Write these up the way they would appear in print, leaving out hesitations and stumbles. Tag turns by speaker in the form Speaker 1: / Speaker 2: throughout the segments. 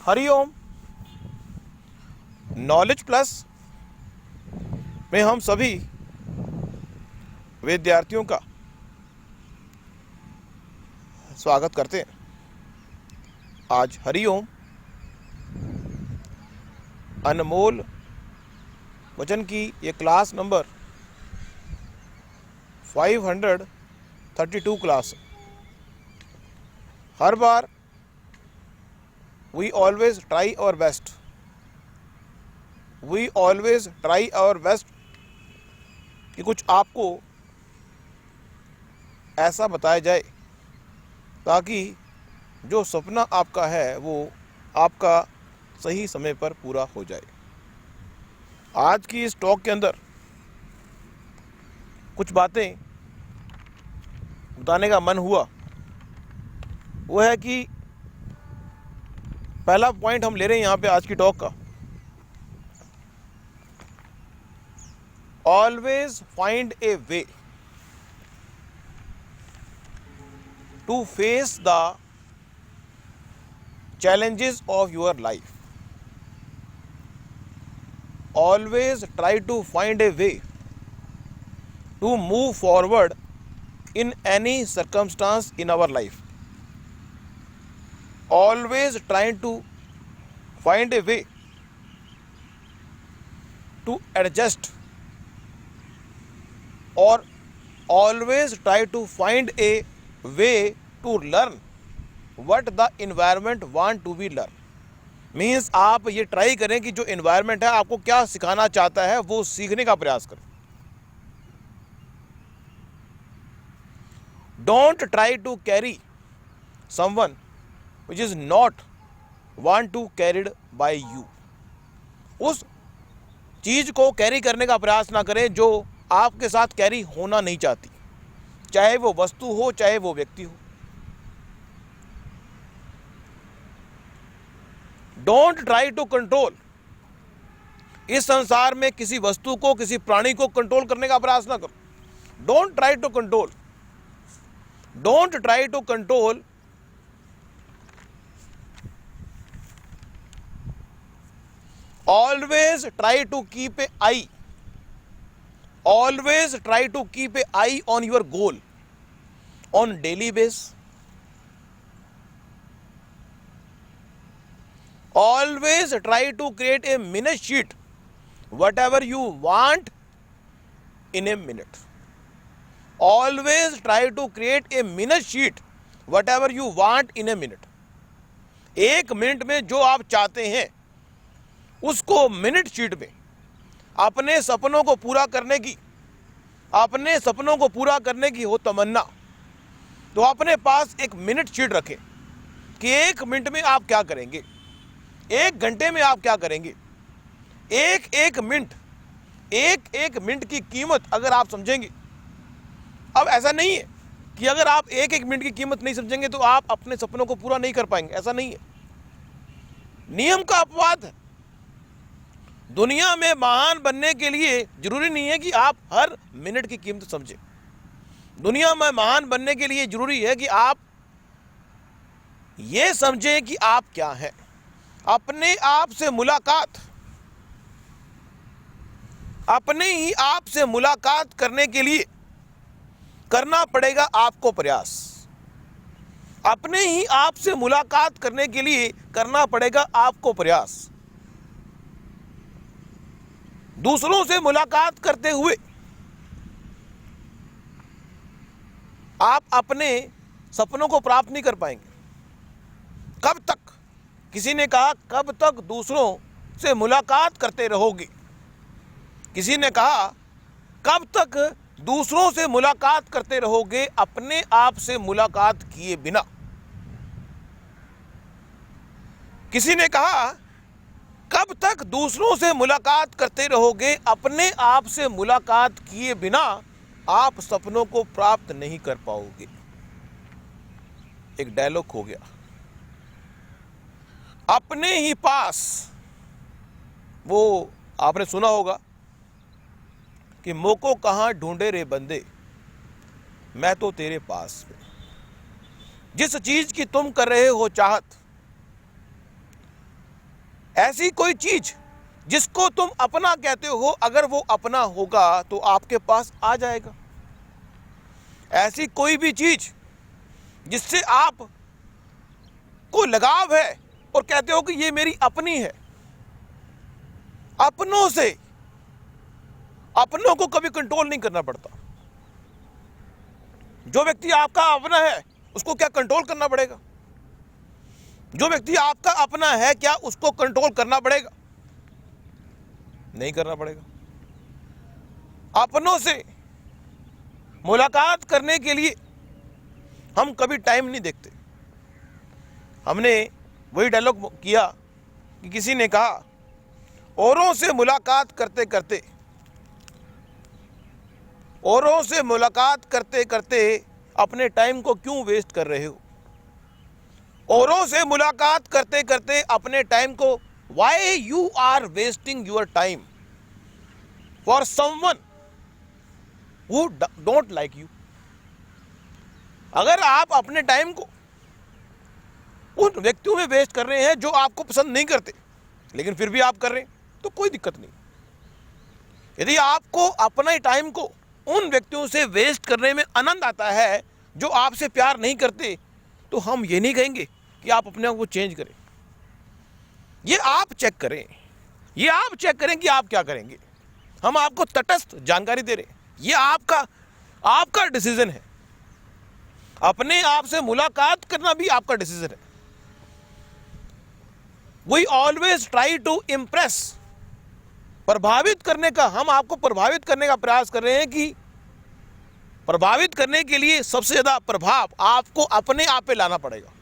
Speaker 1: Hariom. Knowledge plus में हम सभी विद्यार्थियों का स्वागत करते हैं। आज हरिओम अनमोल वचन की ये क्लास नंबर 532 क्लास। हर बार we always try our best, we always try our best कि कुछ आपको ऐसा बताया जाए ताकि जो सपना आपका है वो आपका सही समय पर पूरा हो जाए। आज की इस टॉक के अंदर कुछ बातें बताने का मन हुआ। वो है कि पहला पॉइंट हम ले रहे हैं यहाँ पे आज की टॉक का, always find a way to face the challenges of your life. Always try to find a way to move forward in any circumstance in our life. Always trying to find a way to adjust, or always try to find a way to learn what the environment want to be learn. Means आप ये try करें कि जो environment है आपको क्या सिखाना चाहता है वो सीखने का प्रयास करें। Don't try to carry someone which is not want to carried by you. उस चीज को कैरी करने का प्रयास ना करें जो आपके साथ कैरी होना नहीं चाहती, चाहे वो वस्तु हो चाहे वो व्यक्ति हो। Don't try to control. इस संसार में किसी वस्तु को, किसी प्राणी को कंट्रोल करने का प्रयास ना करो। Don't try to control, don't try to control always try to keep a eye, always try to keep a eye on your goal on daily base. Always try to create a minute sheet whatever you want in a minute. Always try to create a minute sheet whatever you want in a minute. एक minute में जो आप चाहते हैं उसको minute sheet में अपने सपनों को पूरा करने की, अपने सपनों को पूरा करने की हो तमन्ना तो अपने पास एक मिनट शीट रखें कि एक मिनट में आप क्या करेंगे, एक घंटे में आप क्या करेंगे। एक एक मिनट की कीमत अगर आप समझेंगे, अब ऐसा नहीं है कि अगर आप एक एक मिनट की कीमत नहीं समझेंगे तो आप अपने सपनों को पूरा नहीं कर पाएंगे, ऐसा नहीं है। नियम का अपवाद है। दुनिया में महान बनने के लिए जरूरी नहीं है कि आप हर मिनट की कीमत समझें। दुनिया में महान बनने के लिए जरूरी है कि आप ये समझें कि आप क्या हैं। अपने आप से मुलाकात, अपने ही आप से मुलाकात करने के लिए करना पड़ेगा आपको प्रयास। अपने ही आप से मुलाकात करने के लिए करना पड़ेगा आपको प्रयास। दूसरों से मुलाकात करते हुए आप अपने सपनों को प्राप्त नहीं कर पाएंगे। कब तक? किसी ने कहा कब तक दूसरों से मुलाकात करते रहोगे। किसी ने कहा कब तक दूसरों से मुलाकात करते रहोगे अपने आप से मुलाकात किए बिना। किसी ने कहा कब तक दूसरों से मुलाकात करते रहोगे अपने आप से मुलाकात किए बिना आप सपनों को प्राप्त नहीं कर पाओगे। एक डायलॉग हो गया। अपने ही पास, वो आपने सुना होगा कि मोको कहाँ ढूंढे रे बंदे, मैं तो तेरे पास में। जिस चीज की तुम कर रहे हो चाहत, ऐसी कोई चीज जिसको तुम अपना कहते हो, अगर वो अपना होगा तो आपके पास आ जाएगा। ऐसी कोई भी चीज जिससे आप को लगाव है और कहते हो कि ये मेरी अपनी है, अपनों से अपनों को कभी कंट्रोल नहीं करना पड़ता। जो व्यक्ति आपका अपना है उसको क्या कंट्रोल करना पड़ेगा? जो व्यक्ति आपका अपना है क्या उसको कंट्रोल करना पड़ेगा? नहीं करना पड़ेगा। अपनों से मुलाकात करने के लिए हम कभी टाइम नहीं देखते। हमने वही डायलॉग किया कि किसी ने कहा, औरों से मुलाकात करते करते, औरों से मुलाकात करते करते अपने टाइम को क्यों वेस्ट कर रहे हो? औरों से मुलाकात करते करते अपने टाइम को, why you are wasting your time for someone who don't like you. अगर आप अपने टाइम को उन व्यक्तियों में वेस्ट कर रहे हैं जो आपको पसंद नहीं करते, लेकिन फिर भी आप कर रहे हैं, तो कोई दिक्कत नहीं। यदि आपको अपने टाइम को उन व्यक्तियों से वेस्ट करने में आनंद आता है जो आपसे प्यार नहीं करते, तो हम ये नहीं कहेंगे कि आप अपने आप को चेंज करें। ये आप चेक करें, ये आप चेक करें कि आप क्या करेंगे। हम आपको तटस्थ जानकारी दे रहे हैं, ये आपका डिसीजन है। अपने आप से मुलाकात करना भी आपका डिसीजन है। We always try to impress, प्रभावित करने का, हम आपको प्रभावित करने का प्रयास कर रहे हैं कि प्रभावित करने के लिए सबसे ज्यादा प्रभाव आपको अपने आप पे लाना पड़ेगा।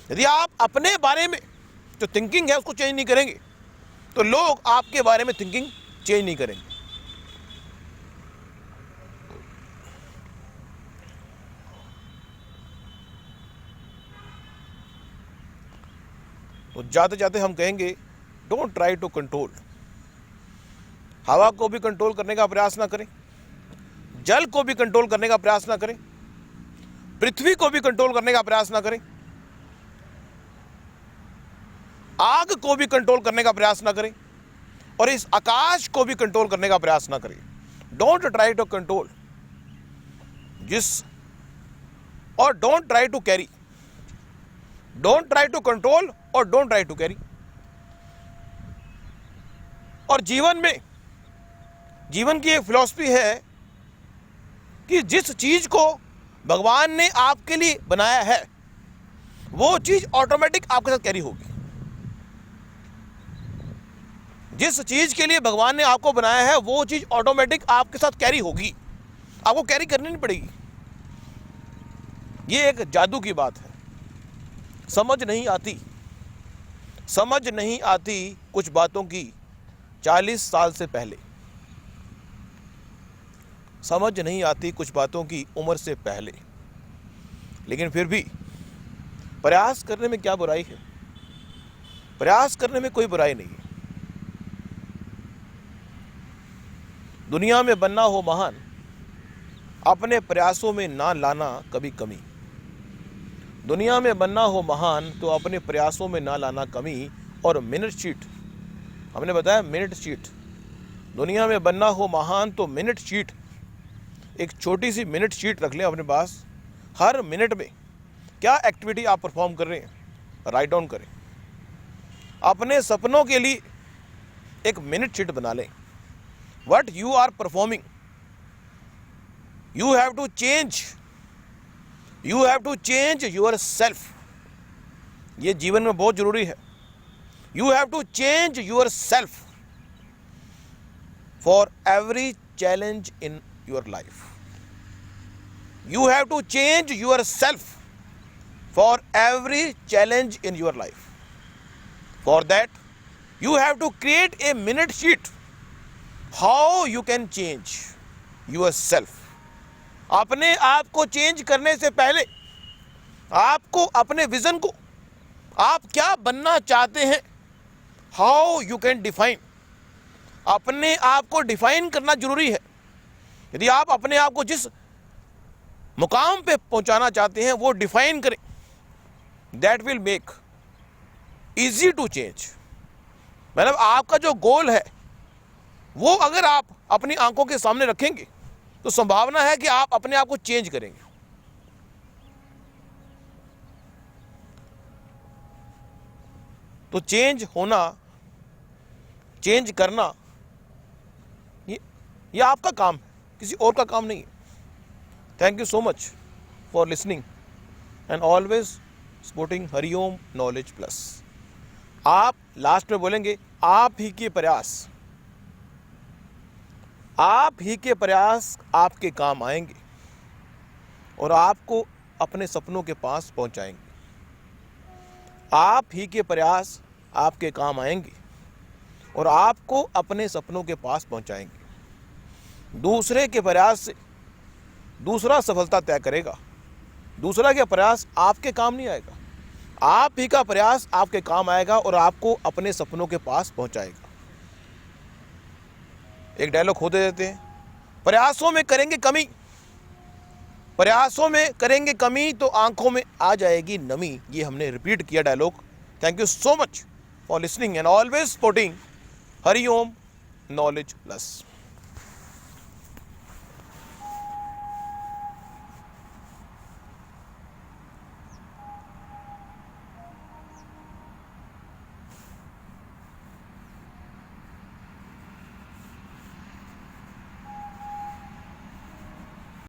Speaker 1: यदि आप अपने बारे में जो थिंकिंग है उसको चेंज नहीं करेंगे, तो लोग आपके बारे में थिंकिंग चेंज नहीं करेंगे। तो जाते जाते हम कहेंगे, डोंट ट्राई टू कंट्रोल। हवा को भी कंट्रोल करने का प्रयास ना करें, जल को भी कंट्रोल करने का प्रयास ना करें, पृथ्वी को भी कंट्रोल करने का प्रयास ना करें, आग को भी कंट्रोल करने का प्रयास ना करें, और इस आकाश को भी कंट्रोल करने का प्रयास ना करें। डोंट ट्राई टू कंट्रोल और don't try to carry. Don't try to control और डोंट ट्राई टू कैरी। और जीवन की एक फिलॉसफी है कि जिस चीज को भगवान ने आपके लिए बनाया है वो चीज ऑटोमेटिक आपके साथ कैरी होगी। जिस चीज के लिए भगवान ने आपको बनाया है वो चीज ऑटोमेटिक आपके साथ कैरी होगी, आपको कैरी करनी नहीं पड़ेगी। ये एक जादू की बात है। समझ नहीं आती कुछ बातों की 40 साल से पहले, समझ नहीं आती कुछ बातों की उम्र से पहले, लेकिन फिर भी प्रयास करने में क्या बुराई है? प्रयास करने में कोई बुराई नहीं है। दुनिया में बनना हो महान, अपने प्रयासों में ना लाना कभी कमी। दुनिया में बनना हो महान तो अपने प्रयासों में ना लाना कमी। और मिनट शीट, हमने बताया मिनट शीट। दुनिया में बनना हो महान तो मिनट शीट, एक छोटी सी मिनट शीट रख लें अपने पास। हर मिनट में क्या एक्टिविटी आप परफॉर्म कर रहे हैं राइट डाउन करें। अपने सपनों के लिए एक मिनट शीट बना लें। What you are performing, you have to change yourself. ये जीवन में बहुत जरूरी है। You have to change yourself for every challenge in your life. You have to change yourself for every challenge in your life. For that, you have to create a minute sheet how you can change yourself. अपने आप को change करने से पहले आपको अपने vision को, आप क्या बनना चाहते हैं, हाउ यू कैन डिफाइन। अपने आप को डिफाइन करना जरूरी है। यदि आप अपने आप को जिस मुकाम पे पहुंचाना चाहते हैं वो डिफाइन करें, that will make easy to change. मतलब आपका जो गोल है वो अगर आप अपनी आंखों के सामने रखेंगे तो संभावना है कि आप अपने आप को चेंज करेंगे। तो चेंज होना, चेंज करना, ये आपका काम है, किसी और का काम नहीं है। Thank you so much for listening and always supporting Hariom knowledge plus. आप लास्ट में बोलेंगे आप ही के प्रयास, आप ही के प्रयास आपके काम आएंगे और आपको अपने सपनों के पास पहुंचाएंगे। आप ही के प्रयास आपके काम आएंगे और आपको अपने सपनों के पास पहुंचाएंगे। दूसरे के प्रयास से दूसरा सफलता तय करेगा, दूसरा का प्रयास आपके काम नहीं आएगा। आप ही का प्रयास आपके काम आएगा और आपको अपने सपनों के पास पहुंचाएगा। एक डायलॉग खो दे देते हैं, प्रयासों में करेंगे कमी, प्रयासों में करेंगे कमी तो आंखों में आ जाएगी नमी। ये हमने रिपीट किया dialogue. Thank you so much for listening and always supporting Hariom knowledge plus.